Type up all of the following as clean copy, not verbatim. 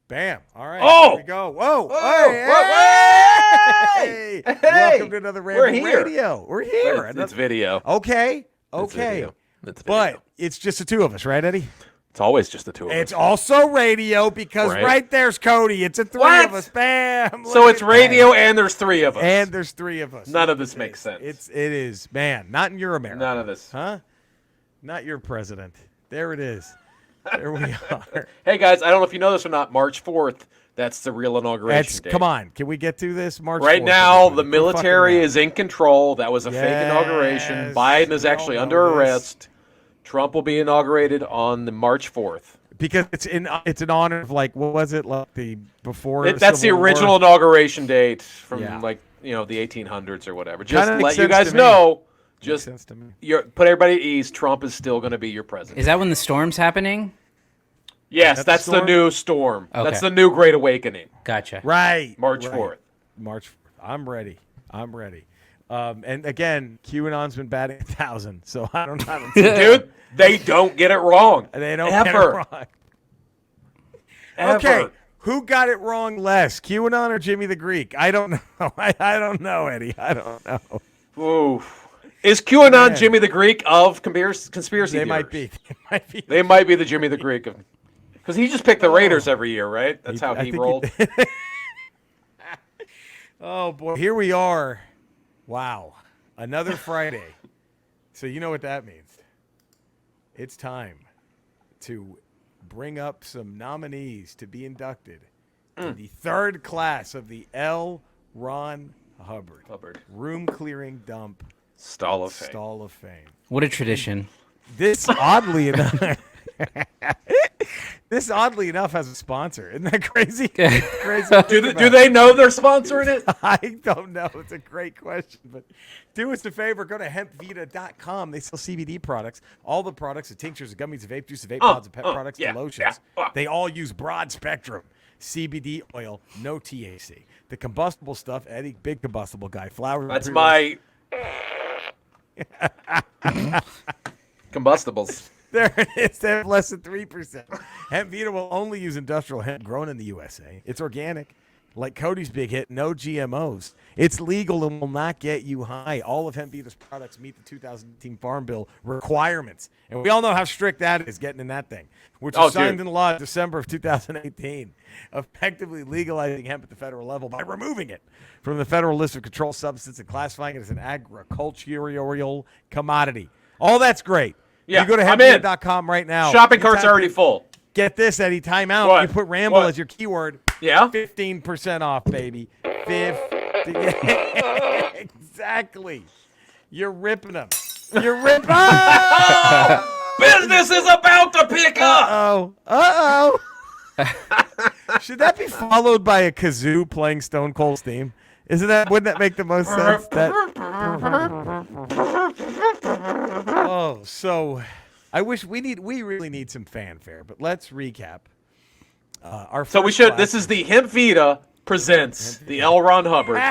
Bam. All right. Oh! Here we go. Whoa. Whoa. Hey. Hey. Welcome to another We're Ramble here. Radio. We're here. It's video. Okay. It's video. It's video. But it's just the two of us, right, Eddie? It's always just the two of us. It's also radio because right there's Cody. It's a three What? of us. Bam. So Look it's at radio that. and there's three of us. And there's three of us. None of this makes sense. It is. Man, not in your America. None of this. Huh? Not your president. There it is. There we are. Hey, guys, I don't know if you know this or not. March 4th, that's the real inauguration date. Come on. Can we get through this? March Right 4th, now, everybody. the military is in control. That was a fake inauguration. Biden is actually under arrest. Trump will be inaugurated on the March 4th. Because it's in honor of, like, what was it, like the before? That's the Civil original War? inauguration date from Yeah. the 1800s or whatever. Just Kinda to makes let you sense guys to me. know. Makes Just sense to me. put everybody at ease. Trump is still going to be your president. Is that when the storm's happening? Yes, that the that's the storm? new storm. Okay. That's the new Great Awakening. Gotcha. Right. March right. 4th. March 4th. I'm ready. And again, QAnon's been batting 1,000, so I don't know. Dude, they don't get it wrong. They don't Ever. get it wrong. Ever. Okay, who got it wrong less, QAnon or Jimmy the Greek? I don't know. I don't know, Eddie. I don't know. Ooh. Is QAnon Man. Jimmy the Greek of conspiracy They theories? might be. They might be the Jimmy the Greek of, because he just picked the Raiders every year, right? That's how I he think rolled. Oh boy, here we are. Wow, another Friday. So you know what that means. It's time to bring up some nominees to be inducted to the third class of the L. Ron Hubbard Room Clearing Dump Stall of Fame. Stall of Fame. What a tradition. This oddly enough, has a sponsor. Isn't that crazy? Crazy. to think Do about. they know they're sponsoring it? I don't know. It's a great question, but do us a favor. Go to hempvita.com. They sell CBD products. All the products, the tinctures, the gummies, the vape juice, the vape pods, the pet products, yeah, the lotions. yeah. They all use broad spectrum CBD oil, no THC. The combustible stuff, Eddie, big combustible guy. Flowers. That's my combustibles. There it is. They have less than 3%. Hempvita will only use industrial hemp grown in the USA. It's organic. Like Cody's big hit, no GMOs. It's legal and will not get you high. All of Hempvita's products meet the 2018 Farm Bill requirements. And we all know how strict that is, getting in that thing, which was signed into law in December of 2018, effectively legalizing hemp at the federal level by removing it from the federal list of controlled substances and classifying it as an agricultural commodity. All that's great. Yeah, you go to I'm in. hempvita.com right now. Shopping You cart's type already in- full. Get this, Eddie. Time out. What? You put Ramble What? as your keyword. Yeah? 15% off, baby. 50. Exactly. You're ripping them. You're ripping. Oh! Business is about to pick up. Uh-oh. Should that be followed by a kazoo playing Stone Cold's theme? Wouldn't that make the most sense? Oh, so I wish we really need some fanfare, but let's recap. So we should. This is the Hempvita presents the L. Ron Hubbard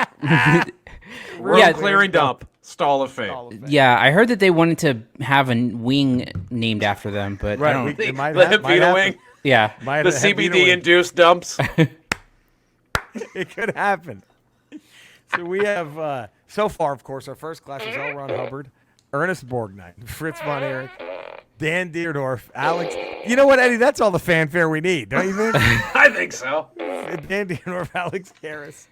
Room Clearing Dump Stall of Fame. Yeah, I heard that they wanted to have a wing named after them, but I don't. It might The might Hempvita happen. wing, Yeah. Might the have Hempvita CBD wing. induced dumps. It could happen. So we have, so far, of course, our first class is L. Ron Hubbard, Ernest Borgnine, Fritz von Erich, Dan Deerdorf, Alex. You know what, Eddie? That's all the fanfare we need, don't you think? I think so. Dan Deerdorf, Alex Harris,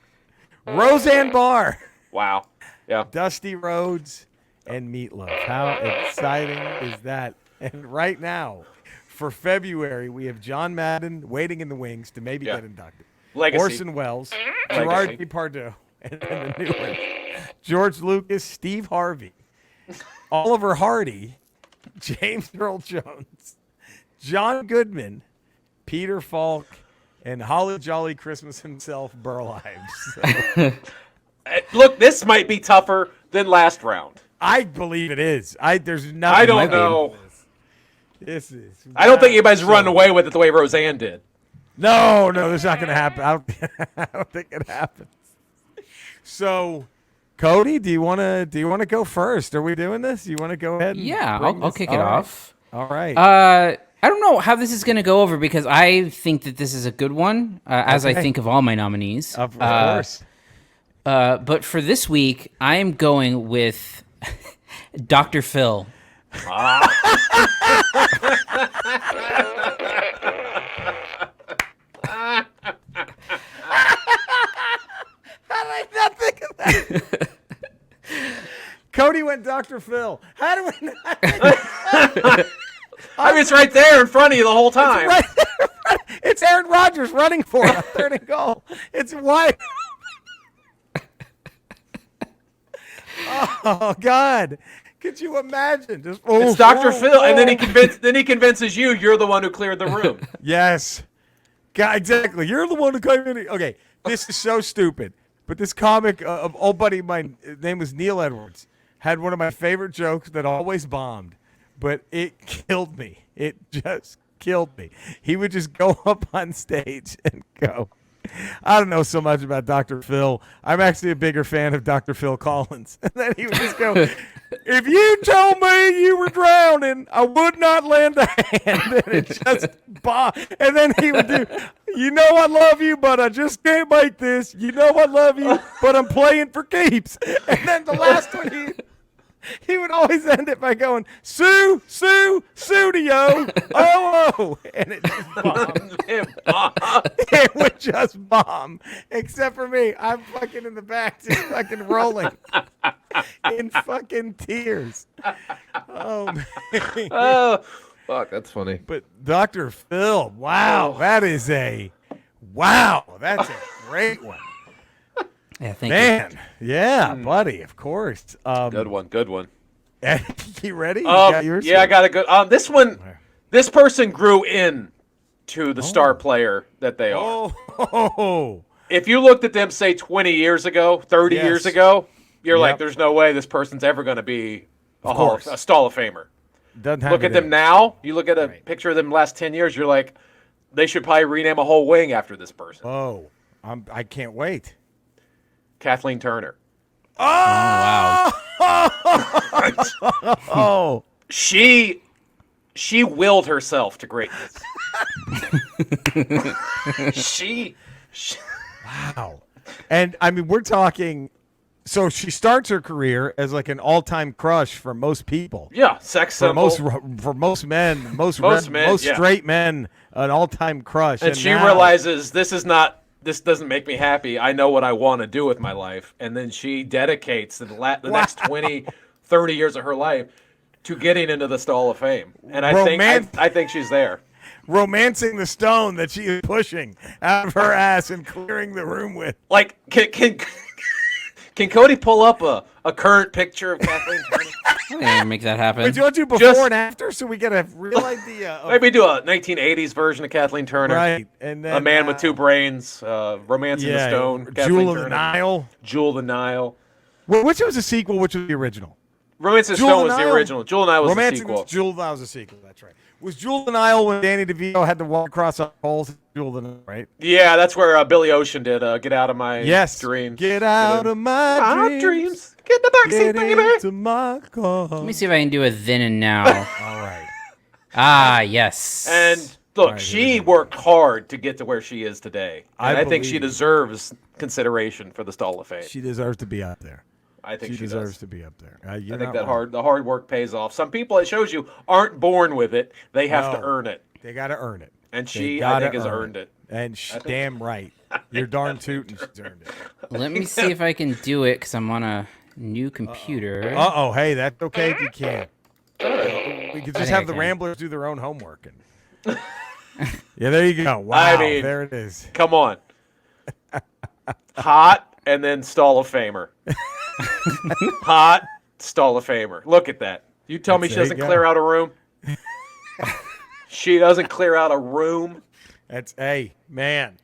Roseanne Barr, Wow. Yeah. Dusty Rhodes, and Meatloaf. How exciting is that? And right now, for February, we have John Madden waiting in the wings to maybe get inducted. Legacy. Orson Welles, Gerard Depardieu, and the new one, George Lucas, Steve Harvey, Oliver Hardy, James Earl Jones, John Goodman, Peter Falk, and Holly Jolly Christmas himself, Burl Ives. So, Look, this might be tougher than last round. I believe it is. There's nothing. I don't know. This is. I don't think anybody's running away with it the way Roseanne did. No, that's not going to happen. I don't think it happens. So, Cody, do you want to go first? Are we doing this? You want to go ahead? And Yeah, bring I'll this? kick it All right. off. All right. I don't know how this is going to go over because I think that this is a good one, as I think of all my nominees. Of course. But for this week, I am going with Dr. Phil. How did I not think of that? Cody went Dr. Phil. How do we not think of I mean, it's right there in front of you the whole time. right there? It's Aaron Rodgers running for a third and goal. It's wide. Oh God! Could you imagine? It's Dr. Phil, and then he convinces you you're the one who cleared the room. Yes. God, exactly. You're the one who came in. Okay, this is so stupid. But this comic of old buddy of mine, his name was Neil Edwards, had one of my favorite jokes that always bombed, but it killed me. It just killed me. He would just go up on stage and go, I don't know so much about Dr. Phil. I'm actually a bigger fan of Dr. Phil Collins. And then he would just go, if you told me you were drowning, I would not lend a hand. And it just and then he would do, you know I love you, but I just can't make this. You know I love you, but I'm playing for keeps. And then the last one, he would always end it by going, Sue, Studio, oh, and it just bombed. It would just bomb. Except for me. I'm fucking in the back just fucking rolling in fucking tears. Oh, man. Oh, fuck, that's funny. But Dr. Phil, wow, that's a great one. Yeah, thank Man, yeah, buddy, of course. Good one. You ready? You Yeah, got yours? I got a good. This one, this person grew in to the star player that they are. Oh. If you looked at them, say 20 years ago, 30 years ago, you're like, there's no way this person's ever going to be a Stall of Famer. Look at them now. You look at a picture of them the last 10 years, you're like, they should probably rename a whole wing after this person. Oh, I can't wait. Kathleen Turner. Oh, wow. Oh. She willed herself to greatness. she Wow. And I mean, we're talking, so she starts her career as like an all-time crush for most people. Yeah, sex symbol. For most men, most yeah. straight men, an all-time crush. And she realizes this doesn't make me happy. I know what I want to do with my life. And then she dedicates the next 20, 30 years of her life to getting into the Stall of Fame. And I think she's there. Romancing the stone that she is pushing out of her ass and clearing the room with. Like, can Cody pull up a current picture of Kathleen Turner? I didn't make that happen. Would you want to do before and after so we get a real idea? Maybe do a 1980s version of Kathleen Turner. Right. And then, A Man with Two Brains, Romancing the Stone, Jewel of the Nile. Jewel of the Nile. Well, which was a sequel, which was the original? Romancing the Stone was the original. Jewel of the Nile was the sequel. Jewel of the Nile was the sequel, that's right. Was Jewel of the Nile when Danny DeVito had to walk across the holes? Jewel of the Nile, right? Yeah, that's where Billy Ocean did Get Out of My Dreams. Get out of my dreams. Get the backseat, baby. Into my car. Let me see if I can do a then and now. All right. Ah, yes. And look, she worked hard to get to where she is today. And I think she deserves consideration for the Stall of Fame. She deserves to be up there. I think she deserves to be up there. I think the hard work pays off. Some people, it shows you, aren't born with it. They have to earn it. They got to earn it. And she, I think, has earned it. And damn right. You're darn tootin' she's earned it. Let me see if I can do it because I'm on a new computer. Uh-oh. Hey, that's okay if you can't. We could just have the Ramblers do their own homework. And... yeah, there you go. Wow, there it is. Come on. Hot and then Stall of Famer. Hot, Stall of Famer. Look at that. You tell me she doesn't clear out a room? She doesn't clear out a room? That's, man.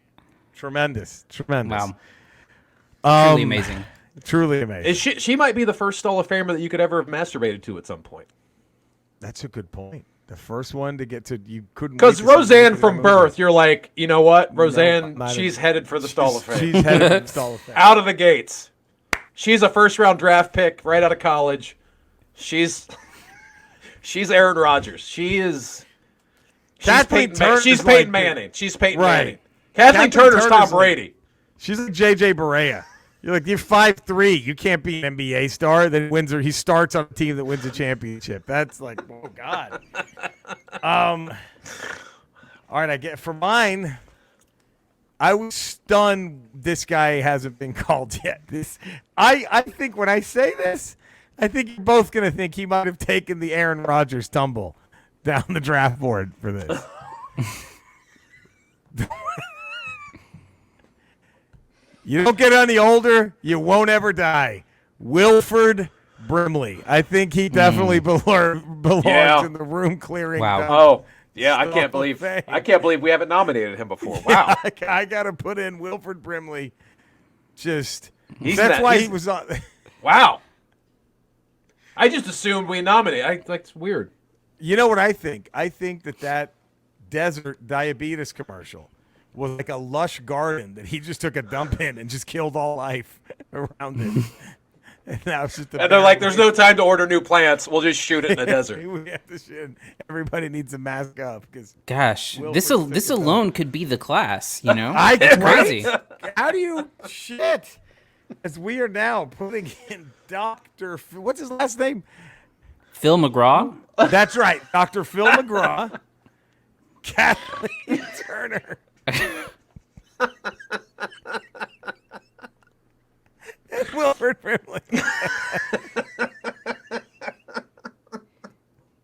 Tremendous. Wow. Truly amazing. Truly amazing. She might be the first Stall of Famer that you could ever have masturbated to at some point. That's a good point. The first one to get to, you couldn't. Because Roseanne from birth, you're like, you know what? Roseanne, she's headed for the Stall of Fame. She's headed for the Stall of Fame. Out of the gates. She's a first-round draft pick right out of college. She's Aaron Rodgers. She is She's Peyton Manning. She's Peyton Manning. Kathleen Turner's Tom Brady. She's like JJ Barea. You're like, you're 5'3". You can't be an NBA star. Then he starts on a team that wins a championship. That's like, oh God. All right, for mine. I was stunned this guy hasn't been called yet. I think when I say this, I think you're both gonna think he might have taken the Aaron Rodgers tumble down the draft board for this. You don't get any older, you won't ever die. Wilford Brimley. I think he definitely belongs in the room clearing. Wow. Oh, yeah. I can't believe we haven't nominated him before. Wow. I got to put in Wilford Brimley. He was on. Wow. I just assumed we nominated. It's weird. You know what I think? I think that desert diabetes commercial was like a lush garden that he just took a dump in and just killed all life around it. And they're like, there's no time to order new plants. We'll just shoot it in the desert. Everybody needs to mask up. Gosh, this alone could be the class, you know? It's crazy. How do you... Shit. It's weird now putting in Dr. What's his last name? Phil McGraw? That's right. Dr. Phil McGraw. Kathleen Turner. And Wilford Brimley.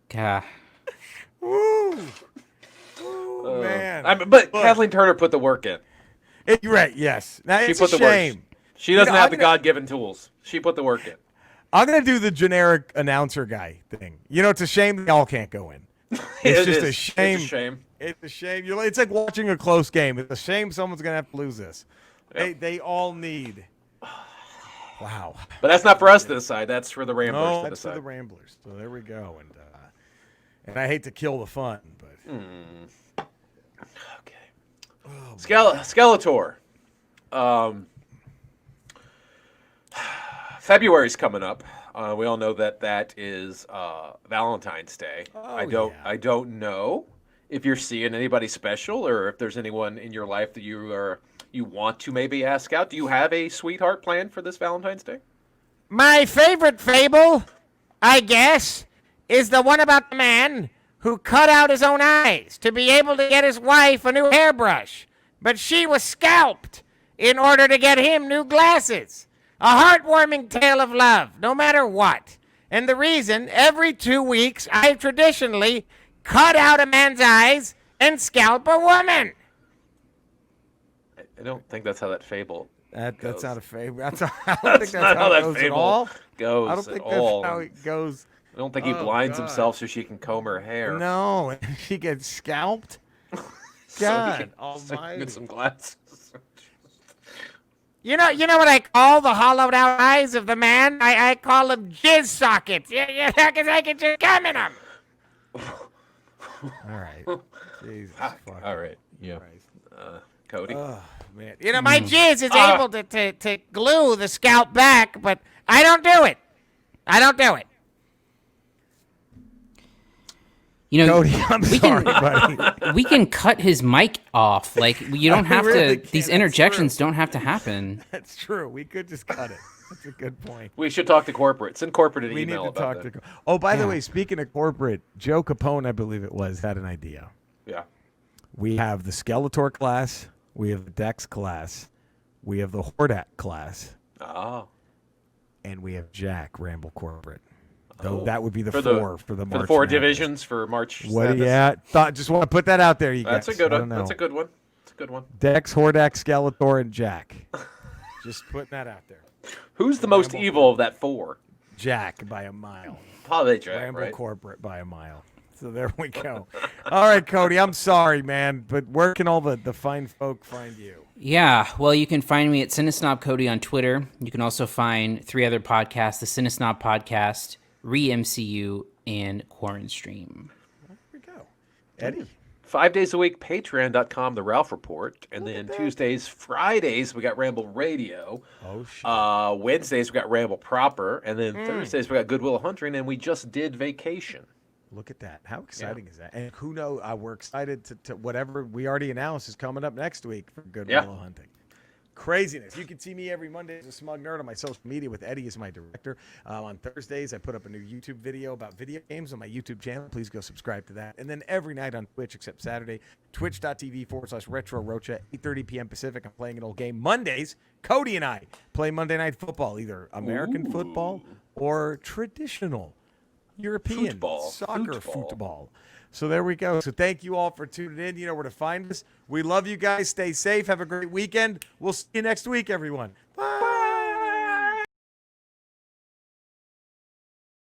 God. Woo. Man. But Kathleen Turner put the work in. You're right, yes. Now, it's a shame. She doesn't have the God-given tools. She put the work in. I'm going to do the generic announcer guy thing. It's a shame they all can't go in. It's just a shame. It's a shame. It's a shame. It's like watching a close game. It's a shame someone's going to have to lose this. Yep. They all need. Wow. But that's not for us to decide. That's for the Ramblers to decide. That's for the Ramblers. So there we go. And I hate to kill the fun, but. Okay. Oh, Skeletor. February's coming up. We all know that is Valentine's Day. Oh, I don't know if you're seeing anybody special or if there's anyone in your life that you want to maybe ask out. Do you have a sweetheart plan for this Valentine's Day? My favorite fable, I guess, is the one about the man who cut out his own eyes to be able to get his wife a new hairbrush, but she was scalped in order to get him new glasses. A heartwarming tale of love, no matter what. And the reason, every 2 weeks, I traditionally cut out a man's eyes and scalp a woman. I don't think that's how that fable That's not a fable. I don't think that's how it goes at all. I don't think that's how it goes. I don't think he blinds himself so she can comb her hair. No, she gets scalped. God almighty. Get some glasses. You know what I call the hollowed out eyes of the man? I call them jizz sockets. Yeah, because I can just come in them. All right. Jesus. All right. Yeah. Cody. Oh, man. My jizz is able to glue the scalp back, but I don't do it. Cody, I'm sorry, buddy. We can cut his mic off. Like, you don't have really to. These interjections don't have to happen. That's true. We could just cut it. That's a good point. We should talk to corporate. Send corporate an email about that. We need to talk to. Oh, by the way, speaking of corporate, Joe Capone, I believe it was, had an idea. Yeah. We have the Skeletor class. We have the Dex class. We have the Hordak class. Oh. And we have Jack Ramble corporate. Though that would be the March for the four divisions for March. What? Yeah, just want to put that out there. You guys. That's a good one. That's a good one. It's a good one. Dex, Hordak, Skeletor, and Jack. Just putting that out there. Who's the most evil of that four? Jack by a mile. Probably Jack. Ramble right? corporate by a mile. So there we go. All right, Cody. I'm sorry, man, but where can all the fine folk find you? Yeah, well, you can find me at Cinesnob Cody on Twitter. You can also find 3 other podcasts: the Cinesnob Podcast, Re-MCU, and Quarren Stream. There we go. Eddie? 5 days a week, patreon.com, The Ralph Report. And then Tuesdays, Fridays, we got Ramble Radio. Oh, shit. Wednesdays, we got Ramble Proper. And then Thursdays, we got Goodwill Hunting. And we just did Vacation. Look at that. How exciting is that? And who knows? We're excited to whatever we already announced is coming up next week for Good Willow Hunting. Craziness. You can see me every Monday as a Smug Nerd on my social media with Eddie as my director. On Thursdays, I put up a new YouTube video about video games on my YouTube channel. Please go subscribe to that. And then every night on Twitch, except Saturday, twitch.tv/RetroRocha, 8:30 p.m. Pacific. I'm playing an old game. Mondays, Cody and I play Monday Night Football, either American football or traditional European soccer football. So there we go. So thank you all for tuning in. You know where to find us. We love you guys. Stay safe. Have a great weekend. We'll see you next week, everyone. Bye.